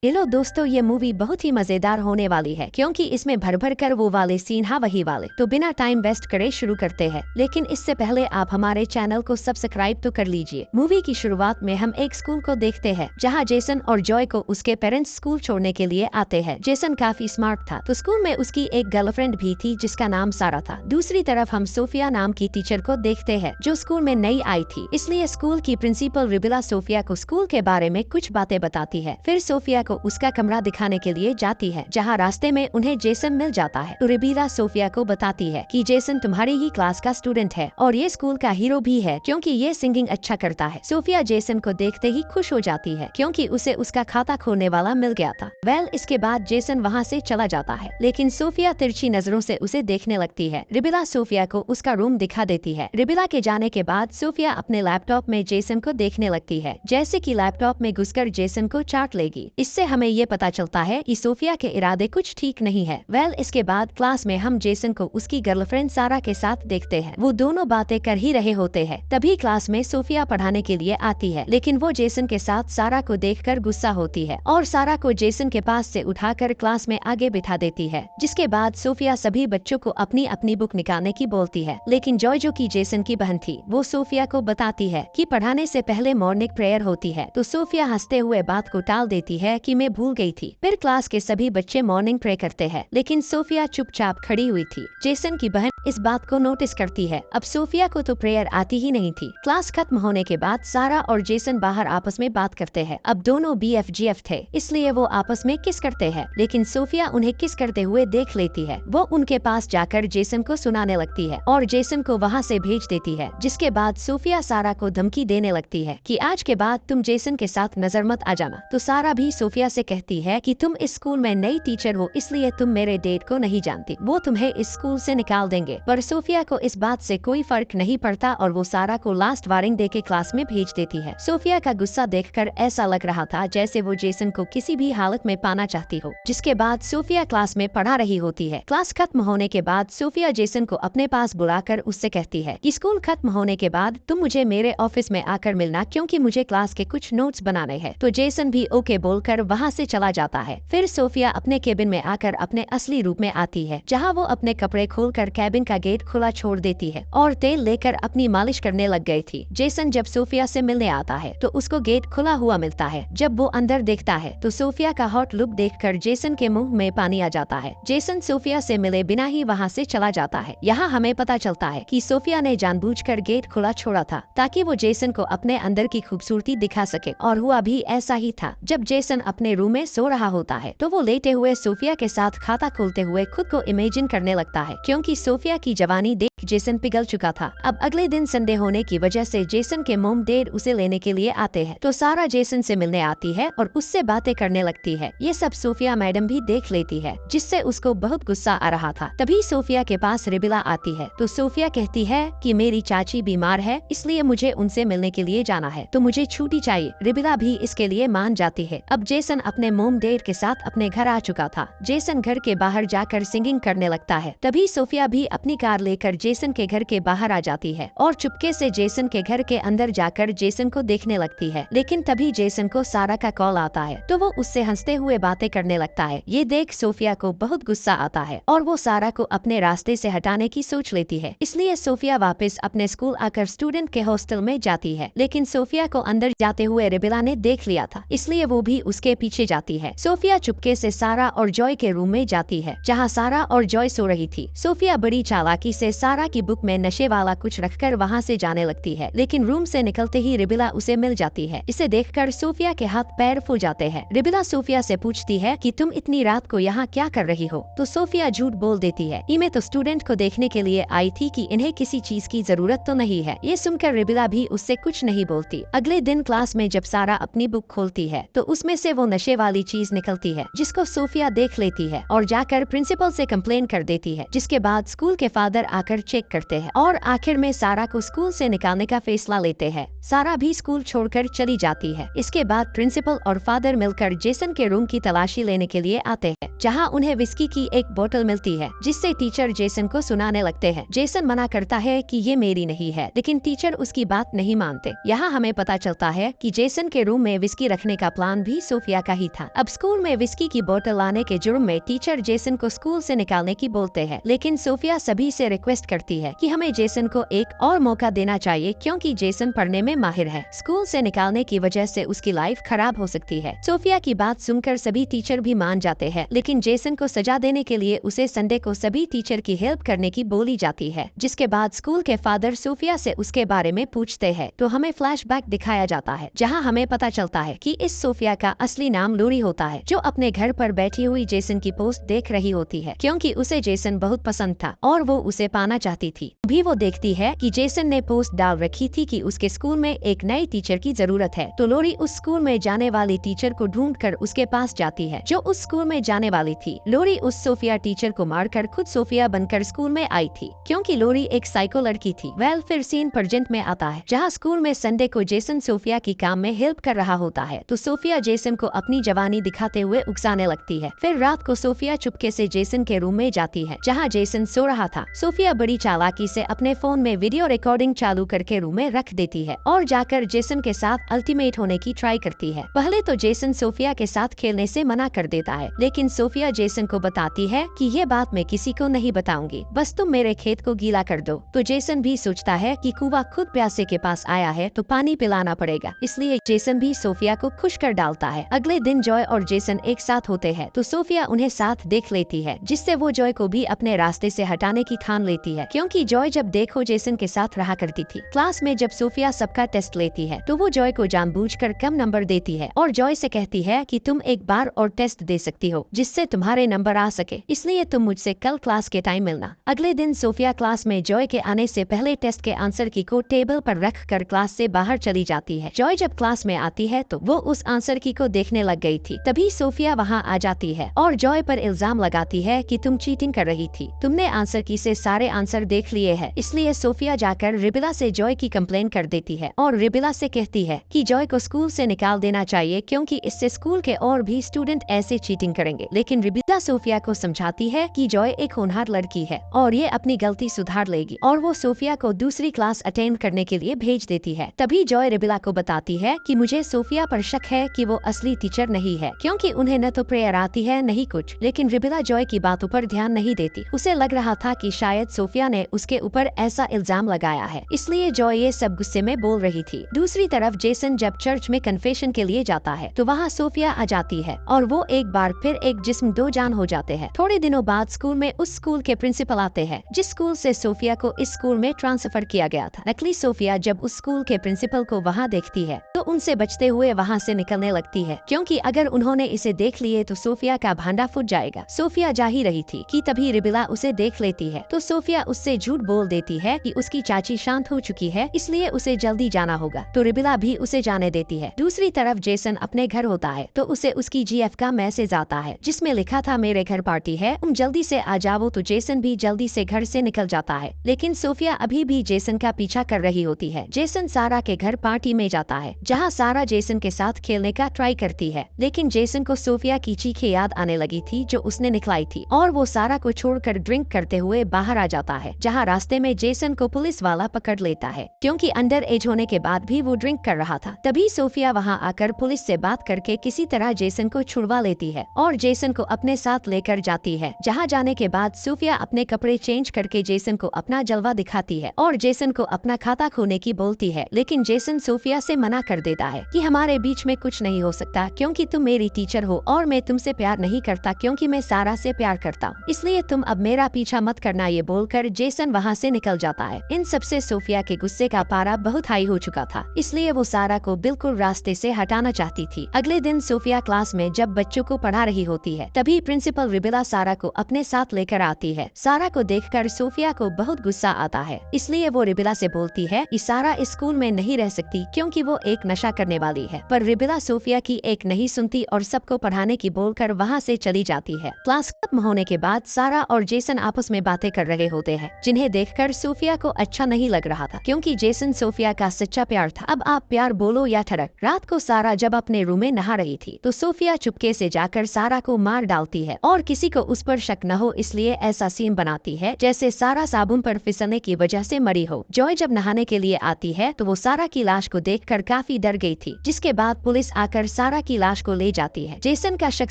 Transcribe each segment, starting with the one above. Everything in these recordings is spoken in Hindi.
हेलो दोस्तों, ये मूवी बहुत ही मजेदार होने वाली है क्योंकि इसमें भर भर कर वो वाले सीन, हाँ वही वाले। तो बिना टाइम वेस्ट करे शुरू करते हैं, लेकिन इससे पहले आप हमारे चैनल को सब्सक्राइब तो कर लीजिए। मूवी की शुरुआत में हम एक स्कूल को देखते हैं जहाँ जेसन और जॉय को उसके पेरेंट्स स्कूल छोड़ने के लिए आते हैं। जेसन काफी स्मार्ट था तो स्कूल में उसकी एक गर्लफ्रेंड भी थी जिसका नाम सारा था। दूसरी तरफ हम सोफिया नाम की टीचर को देखते हैं जो स्कूल में नई आई थी, इसलिए स्कूल की प्रिंसिपल रिबिला सोफिया को स्कूल के बारे में कुछ बातें बताती है। फिर सोफिया को उसका कमरा दिखाने के लिए जाती है जहाँ रास्ते में उन्हें जेसन मिल जाता है। तो रिबिला सोफिया को बताती है कि जेसन तुम्हारी ही क्लास का स्टूडेंट है और ये स्कूल का हीरो भी है क्योंकि ये सिंगिंग अच्छा करता है। सोफिया जेसन को देखते ही खुश हो जाती है क्योंकि उसे उसका खाता खोलने वाला मिल गया था। इसके बाद जेसन वहाँ से चला जाता है, लेकिन सोफिया तिरछी नजरों से उसे देखने लगती है। रिबिला सोफिया को उसका रूम दिखा देती है। रिबिला के जाने के बाद सोफिया अपने लैपटॉप में जेसन को देखने लगती है, जैसे कि लैपटॉप में घुसकर जेसन को चाट लेगी। इससे हमें ये पता चलता है कि सोफिया के इरादे कुछ ठीक नहीं है। इसके बाद क्लास में हम जेसन को उसकी गर्लफ्रेंड सारा के साथ देखते हैं। वो दोनों बातें कर ही रहे होते हैं। तभी क्लास में सोफिया पढ़ाने के लिए आती है, लेकिन वो जेसन के साथ सारा को देखकर गुस्सा होती है और सारा को जेसन के पास से उठाकर क्लास में आगे बिठा देती है। जिसके बाद सोफिया सभी बच्चों को अपनी अपनी बुक निकालने की बोलती है, लेकिन जॉय जो की जेसन की बहन थी वो सोफिया को बताती है कि पढ़ाने से पहले मॉर्निंग प्रेयर होती है। तो सोफिया हंसते हुए बात को टाल देती है कि मैं भूल गई थी। फिर क्लास के सभी बच्चे मॉर्निंग प्रे करते हैं, लेकिन सोफिया चुपचाप खड़ी हुई थी। जेसन की बहन इस बात को नोटिस करती है। अब सोफिया को तो प्रेयर आती ही नहीं थी। क्लास खत्म होने के बाद सारा और जेसन बाहर आपस में बात करते हैं। अब दोनों BFGF थे, इसलिए वो आपस में किस करते हैं, लेकिन सोफिया उन्हें किस करते हुए देख लेती है। वो उनके पास जाकर जेसन को सुनाने लगती है और जेसन को वहाँ से भेज देती है। जिसके बाद सोफिया सारा को धमकी देने लगती है कि आज के बाद तुम जेसन के साथ नजर मत आ जाना। तो सारा भी सोफिया से कहती है कि तुम इस स्कूल में नई टीचर हो, इसलिए तुम मेरे डेट को नहीं जानती, वो तुम्हें इस स्कूल से निकाल देंगे। पर सोफिया को इस बात से कोई फर्क नहीं पड़ता और वो सारा को लास्ट वार्निंग देके क्लास में भेज देती है। सोफिया का गुस्सा देखकर ऐसा लग रहा था जैसे वो जेसन को किसी भी हालत में पाना चाहती हो। जिसके बाद सोफिया क्लास में पढ़ा रही होती है। क्लास खत्म होने के बाद सोफिया जेसन को अपने पास बुलाकर उससे कहती है कि स्कूल खत्म होने के बाद तुम मुझे मेरे ऑफिस में आकर मिलना क्योंकि मुझे क्लास के कुछ नोट्स बनाने हैं। तो जेसन भी ओके बोलकर वहाँ से चला जाता है। फिर सोफिया अपने केबिन में आकर अपने असली रूप में आती है, जहाँ वो अपने कपड़े खोलकर केबिन का गेट खुला छोड़ देती है और तेल लेकर अपनी मालिश करने लग गई थी। जेसन जब सोफिया से मिलने आता है तो उसको गेट खुला हुआ मिलता है। जब वो अंदर देखता है तो सोफिया का हॉट लुक देखकर जेसन के मुंह में पानी आ जाता है। जेसन सोफिया से मिले बिना ही वहाँ से चला जाता है। यहाँ हमें पता चलता है कि सोफिया ने जानबूझकर गेट खुला छोड़ा था ताकि वो जेसन को अपने अंदर की खूबसूरती दिखा सके, और हुआ भी ऐसा ही था। जब जेसन अपने रूम में सो रहा होता है तो वो लेटे हुए सोफिया के साथ खाता खोलते हुए खुद को इमेजिन करने लगता है क्योंकि सोफिया की जवानी देख जेसन पिघल चुका था। अब अगले दिन संडे होने की वजह से जेसन के मॉम डैड उसे लेने के लिए आते हैं। तो सारा जेसन से मिलने आती है और उससे बातें करने लगती है। ये सब सोफिया मैडम भी देख लेती है, जिससे उसको बहुत गुस्सा आ रहा था। तभी सोफिया के पास रिबिला आती है। तो सोफिया कहती है कि मेरी चाची बीमार है, इसलिए मुझे उनसे मिलने के लिए जाना है, तो मुझे छुट्टी चाहिए। रिबिला भी इसके लिए मान जाती है। अब जेसन अपने मॉम डैड के साथ अपने घर आ चुका था। जेसन घर के बाहर जाकर सिंगिंग करने लगता है। तभी सोफिया भी अपनी कार लेकर जेसन के घर के बाहर आ जाती है और चुपके से जेसन के घर के अंदर जाकर जेसन को देखने लगती है। लेकिन तभी जेसन को सारा का कॉल आता है, तो वो उससे हंसते हुए बातें करने लगता है। ये देख सोफिया को बहुत गुस्सा आता है और वो सारा को अपने रास्ते से हटाने की सोच लेती है। इसलिए सोफिया वापस अपने स्कूल आकर स्टूडेंट के हॉस्टल में जाती है, लेकिन सोफिया को अंदर जाते हुए रिबिला ने देख लिया था, इसलिए वो भी उसके पीछे जाती है। सोफिया चुपके से सारा और जॉय के रूम में जाती है, जहाँ सारा और जॉय सो रही थी। सोफिया बड़ी चालाकी से सारा की बुक में नशे वाला कुछ रखकर वहाँ से जाने लगती है, लेकिन रूम से निकलते ही रिबिला उसे मिल जाती है। इसे देखकर सोफिया के हाथ पैर फूल जाते हैं। रिबिला सोफिया से पूछती है कि तुम इतनी रात को यहाँ क्या कर रही हो? तो सोफिया झूठ बोल देती है कि मैं तो स्टूडेंट को देखने के लिए आई थी कि इन्हें किसी चीज की जरूरत तो नहीं है। ये सुनकर रिबिला भी उससे कुछ नहीं बोलती। अगले दिन क्लास में जब सारा अपनी बुक खोलती है तो उसमें से वो नशे वाली चीज निकलती है, जिसको सोफिया देख लेती है और जाकर प्रिंसिपल से कंप्लेन कर देती है। जिसके बाद स्कूल के फादर आकर चेक करते हैं और आखिर में सारा को स्कूल से निकालने का फैसला लेते हैं। सारा भी स्कूल छोड़कर चली जाती है। इसके बाद प्रिंसिपल और फादर मिलकर जेसन के रूम की तलाशी लेने के लिए आते हैं, जहां उन्हें विस्की की एक बोतल मिलती है, जिससे टीचर जेसन को सुनाने लगते हैं। जेसन मना करता है कि ये मेरी नहीं है, लेकिन टीचर उसकी बात नहीं मानते। यहाँ हमें पता चलता है कि जेसन के रूम में विस्की रखने का प्लान भी सोफिया का ही था। अब स्कूल में विस्की की बोतल लाने के जुर्म में टीचर जेसन को स्कूल से निकालने की बोलते हैं, लेकिन सोफिया सभी से रिक्वेस्ट करती है कि हमें जेसन को एक और मौका देना चाहिए, क्योंकि जेसन पढ़ने में माहिर है। स्कूल से निकालने की वजह से उसकी लाइफ खराब हो सकती है। सोफिया की बात सुनकर सभी टीचर भी मान जाते हैं, लेकिन जेसन को सजा देने के लिए उसे संडे को सभी टीचर की हेल्प करने की बोली जाती है। जिसके बाद स्कूल के फादर सोफिया से उसके बारे में पूछते हैं, तो हमें फ्लैशबैक दिखाया जाता है, जहां हमें पता चलता है कि इस सोफिया का असली नाम लोरी होता है, जो अपने घर पर बैठी हुई जेसन की पोस्ट देख रही होती है, क्योंकि उसे जेसन बहुत पसंद था और वो उसे पाना चाहती थी। भी वो देखती है कि जेसन ने पोस्ट डाल रखी थी कि उसके स्कूल में एक नई टीचर की जरूरत है, तो लोरी उस स्कूल में जाने वाली टीचर को ढूंढकर उसके पास जाती है, जो उस स्कूल में जाने वाली थी। लोरी उस सोफिया टीचर को मारकर खुद सोफिया बनकर स्कूल में आई थी, क्योंकि लोरी एक साइको लड़की थी। फिर सीन प्रेजेंट में आता है, जहाँ स्कूल में संडे को जेसन सोफिया की काम में हेल्प कर रहा होता है, तो सोफिया जेसन को अपनी जवानी दिखाते हुए उकसाने लगती है। फिर रात को सोफिया चुपके से जेसन के रूम में जाती है, जहाँ जेसन सो रहा था। सोफिया बड़ी चालाकी से अपने फोन में वीडियो रिकॉर्डिंग चालू करके रूम में रख देती है और जाकर जेसन के साथ अल्टीमेट होने की ट्राई करती है। पहले तो जेसन सोफिया के साथ खेलने से मना कर देता है, लेकिन सोफिया जेसन को बताती है कि ये बात मैं किसी को नहीं बताऊंगी, बस तुम मेरे खेत को गीला कर दो। तो जेसन भी सोचता है कि कुआं खुद प्यासे के पास आया है तो पानी पिलाना पड़ेगा, इसलिए जेसन भी सोफिया को खुश कर डालता है। अगले दिन जॉय और जेसन एक साथ होते हैं, तो सोफिया उन्हें साथ देख लेती है, जिससे वो जॉय को भी अपने रास्ते से हटाने की ठान लेती है, क्योंकि जॉय जब देखो जेसन के साथ रहा करती थी। क्लास में जब सोफिया सबका टेस्ट लेती है, तो वो जॉय को जानबूझकर कम नंबर देती है और जॉय से कहती है कि तुम एक बार और टेस्ट दे सकती हो, जिससे तुम्हारे नंबर आ सके, इसलिए तुम मुझसे कल क्लास के टाइम मिलना। अगले दिन सोफिया क्लास में जॉय के आने से पहले टेस्ट के आंसर की को टेबल पर रख कर क्लास से बाहर चली जाती है। जॉय जब क्लास में आती है तो वो उस आंसर की को देखने लग गई थी। तभी सोफिया वहाँ आ जाती है और जॉय पर इल्जाम लगाती है कि तुम चीटिंग कर रही थी, तुमने आंसर की से सारे आंसर देख लिए हैं। इसलिए सोफिया जाकर रिबिला से जॉय की कंप्लेन कर देती है और रिबिला से कहती है कि जॉय को स्कूल से निकाल देना चाहिए, क्योंकि इससे स्कूल के और भी स्टूडेंट ऐसे चीटिंग करेंगे। लेकिन रिबिला सोफिया को समझाती है कि जॉय एक होनहार लड़की है और ये अपनी गलती सुधार लेगी, और वो सोफिया को दूसरी क्लास अटेंड करने के लिए भेज देती है। तभी जॉय रिबिला को बताती है कि मुझे सोफिया पर शक है कि वो असली टीचर नहीं है, क्योंकि उन्हें न तो प्रेयर आती है नहीं कुछ। लेकिन रिबिला जॉय की बातों पर ध्यान नहीं देती। उसे लग रहा था कि शायद सोफिया ने उसके ऊपर ऐसा इल्जाम लगाया है, इसलिए जॉय ये सब गुस्से में बोल रही थी। दूसरी तरफ जेसन जब चर्च में कन्फेशन के लिए जाता है, तो वहाँ सोफिया आ जाती है और वो एक बार फिर एक जिस्म दो जान हो जाते हैं। थोड़े दिनों बाद स्कूल में उस स्कूल के प्रिंसिपल आते हैं जिस स्कूल से सोफिया को इस स्कूल में ट्रांसफर किया गया था। नकली सोफिया जब उस स्कूल के प्रिंसिपल को वहाँ देखती है तो उनसे बचते हुए वहाँ से निकलने लगती है, क्योंकि अगर उन्होंने इसे देख लिए तो सोफिया का भांडा फूट जाएगा। सोफिया जा ही रही थी कि तभी रिबिला उसे देख लेती है, तो सोफिया उससे झूठ बोल देती है कि उसकी चाची शांत हो चुकी है, इसलिए उसे जल्दी जाना होगा, तो रिबिला भी उसे जाने देती है। दूसरी तरफ जेसन अपने घर होता है तो उसे उसकी जीएफ का मैसेज आता है, जिसमें लिखा था मेरे घर पार्टी है, तुम जल्दी से आ जाओ। तो जेसन भी जल्दी से घर से निकल जाता है, लेकिन सोफिया अभी भी जेसन का पीछा कर रही होती है। जेसन सारा के घर पार्टी में जाता है, जहाँ सारा जेसन के साथ खेलने का ट्राई करती है, लेकिन जेसन को सोफिया की चीखें याद आने लगी थी जो उसने निकलाई थी, और वो सारा को छोड़कर ड्रिंक करते हुए बाहर आ जाता है, जहाँ रास्ते में जेसन को पुलिस वाला पकड़ लेता है, क्योंकि अंडर एज होने के बाद भी वो ड्रिंक कर रहा था। तभी सोफिया वहाँ आकर पुलिस से बात करके किसी तरह जेसन को छुड़वा लेती है और जेसन को अपने साथ लेकर जाती है। जहाँ जाने के बाद सोफिया अपने कपड़े चेंज करके जेसन को अपना जलवा दिखाती है और जेसन को अपना खाता खोने की बोलती है, लेकिन जेसन सोफिया से मना कर देता है कि हमारे बीच में कुछ नहीं हो सकता, क्योंकि तुम मेरी टीचर हो और मैं तुमसे प्यार नहीं करता, क्योंकि मैं सारा से प्यार करता हूँ, इसलिए तुम अब मेरा पीछा मत करना। ये बोलकर जेसन वहाँ से निकल जाता है। इन सबसे सोफिया के गुस्से का पारा बहुत हाई हो चुका था, इसलिए वो सारा को बिल्कुल रास्ते से हटाना चाहती थी। अगले दिन सोफिया क्लास में जब बच्चों को पढ़ा रही होती है, तभी प्रिंसिपल रिबिला सारा को अपने साथ लेकर आती है। सारा को देखकर सोफिया को बहुत गुस्सा आता है, इसलिए वो रिबिला से बोलती है कि सारा इस स्कूल में नहीं रह सकती, क्योंकि वो एक नशा करने वाली है। पर रिबिला सोफिया की एक नहीं सुनती और सबको पढ़ाने की बोलकर वहाँ से चली जाती है। क्लास खत्म होने के बाद सारा और जेसन आपस में बातें कर रहे होते हैं, जिन्हें देखकर सोफिया को अच्छा नहीं लग रहा था, क्योंकि जेसन सोफिया का सच्चा प्यार था। अब आप प्यार बोलो या ठरक। रात को सारा जब अपने रूम में नहा रही थी तो सोफिया चुपके से जाकर सारा को मार डालती है और किसी को उस पर शक न हो इसलिए ऐसा सीन बनाती है जैसे सारा साबुन पर फिसलने की वजह से मरी हो। जॉय जब नहाने के लिए आती है तो वो सारा की लाश को देखकर काफी डर गई थी, जिसके बाद पुलिस आकर सारा की लाश को ले जाती है। जेसन का शक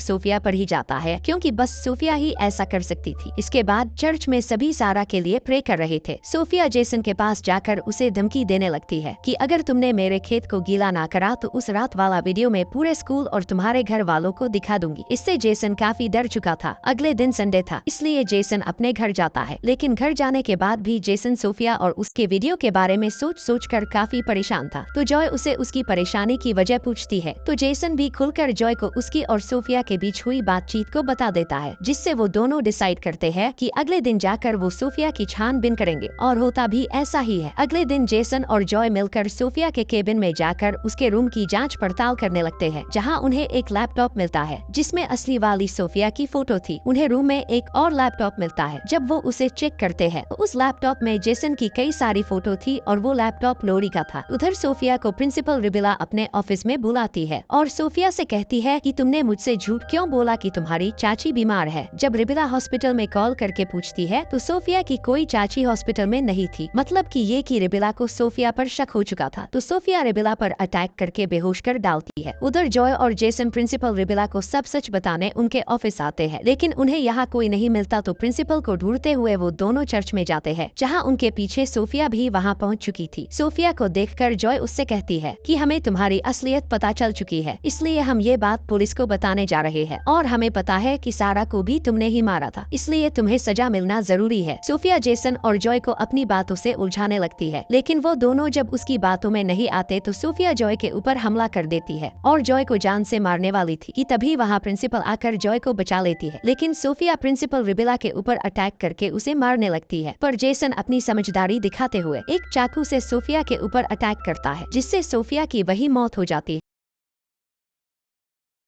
सोफिया पर ही जाता है, क्योंकि बस सोफिया ही ऐसा कर सकती थी। इसके बाद चर्च में सभी सारा के लिए प्रे कर रहे थे। सोफिया जेसन के पास जाकर उसे धमकी देने लगती है कि अगर तुमने मेरे खेत को गीला ना करा तो उस रात वाला वीडियो में पूरे स्कूल और तुम्हारे घर वालों को दिखा दूंगी। इससे जेसन काफी डर चुका था। अगले दिन संडे था, इसलिए जेसन अपने घर जाता है, लेकिन घर जाने के बाद भी जेसन सोफिया और उसके वीडियो के बारे में सोच कर काफी परेशान था। तो जॉय उसे उसकी परेशानी की वजह पूछती है, तो जेसन भी खुलकर जॉय को उसकी और सोफिया के बीच हुई बातचीत को बता देता है, जिससे वो दोनों डिसाइड करते हैं कि अगले दिन जाकर वो सोफिया की छानबीन करेंगे। और होता भी ऐसा ही है। अगले दिन जेसन और जॉय मिलकर सोफिया के केबिन में जाकर उसके रूम की जांच पड़ताल करने लगते हैं, जहां उन्हें एक लैपटॉप मिलता है जिसमें असली वाली सोफिया की फोटो थी। उन्हें रूम में एक और लैपटॉप मिलता है। जब वो उसे चेक करते हैं तो उस लैपटॉप में जेसन की कई सारी फोटो थी और वो लैपटॉप लोरी का था। उधर सोफिया को प्रिंसिपल रिबिला अपने ऑफिस में बुलाती है और सोफिया से कहती है कि तुमने मुझसे झूठ क्यों बोला कि तुम्हारी चाची बीमार है। जब रिबिला हॉस्पिटल में कॉल करके पूछती है तो सोफिया की कोई चाची हॉस्पिटल में नहीं थी, मतलब कि ये कि रिबिला को सोफिया पर शक हो चुका था। तो सोफिया रिबिला पर अटैक करके बेहोश कर डालती है। उधर जॉय और जेसन प्रिंसिपल रिबिला को सब सच बताने उनके ऑफिस आते हैं, लेकिन उन्हें यहाँ कोई नहीं मिलता। तो प्रिंसिपल को ढूंढते हुए वो दोनों चर्च में जाते हैं, जहाँ उनके पीछे सोफिया भी वहाँ पहुँच चुकी थी। सोफिया को देखकर जॉय उससे कहती है कि हमें तुम्हारी असलियत पता चल चुकी है, इसलिए हम ये बात पुलिस को बताने जा रहे हैं और हमें पता है कि सारा को भी तुमने ही मारा था, इसलिए तुम्हें सजा मिलना जरूरी है। सोफिया जेसन और जॉय को अपनी बातों से उलझाने लगती है, लेकिन वो दोनों जब उसकी बातों में नहीं आते तो सोफिया जॉय के ऊपर हमला कर देती है और जॉय को जान से मारने वाली थी कि तभी वहाँ प्रिंसिपल आकर जॉय को बचा लेती है। लेकिन सोफिया प्रिंसिपल रिबिला के ऊपर अटैक करके उसे मारने लगती है, पर जेसन अपनी समझदारी दिखाते हुए एक चाकू से सोफिया के ऊपर अटैक करता है, जिससे सोफिया की वही मौत हो जाती है।